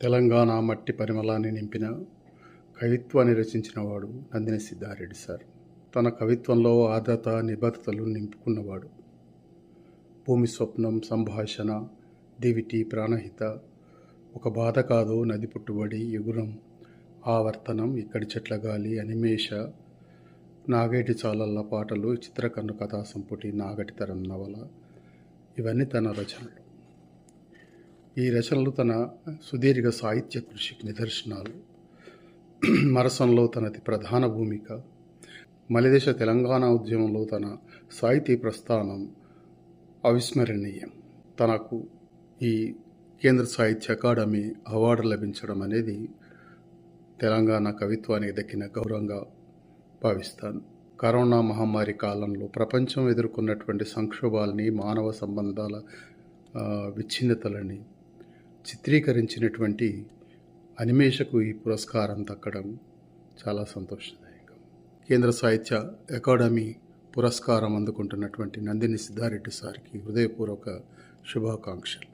తెలంగాణ మట్టి పరిమళాన్ని నింపిన కవిత్వాన్ని రచించినవాడు నందిని సిద్ధారెడ్డి సార్. తన కవిత్వంలో ఆర్ద్రత, నిబద్ధతలు నింపుకున్నవాడు. భూమి స్వప్నం, సంభాషణ, దివిటి, ప్రాణహిత, ఒక బాధ కాదు, నది పుట్టుబడి, యుగురం, ఆవర్తనం, ఇక్కడి చెట్ల గాలి, అనిమేష, నాగేటి చాలల్ల పాటలు, చిత్రకన్ను కథా సంపుటి, నాగటి తరం నవల, ఇవన్నీ తన రచనలు. ఈ రచనలు తన సుదీర్ఘ సాహిత్య కృషికి నిదర్శనాలు. మరసంలో తనది ప్రధాన భూమిక. మలిదశ తెలంగాణ ఉద్యమంలో తన సాహితీ ప్రస్థానం అవిస్మరణీయం. తనకు ఈ కేంద్ర సాహిత్య అకాడమీ అవార్డు లభించడం అనేది తెలంగాణ కవిత్వానికి దక్కిన గౌరవంగా భావిస్తాను. కరోనా మహమ్మారి కాలంలో ప్రపంచం ఎదుర్కొన్నటువంటి సంక్షోభాలని, మానవ సంబంధాల విచ్ఛిన్నతలని చిత్రీకరించినటువంటి అనిమేషకు ఈ పురస్కారం దక్కడం చాలా సంతోషదాయకం. కేంద్ర సాహిత్య అకాడమీ పురస్కారం అందుకుంటున్నటువంటి నందిని సిద్ధారెడ్డి సార్కి హృదయపూర్వక శుభాకాంక్షలు.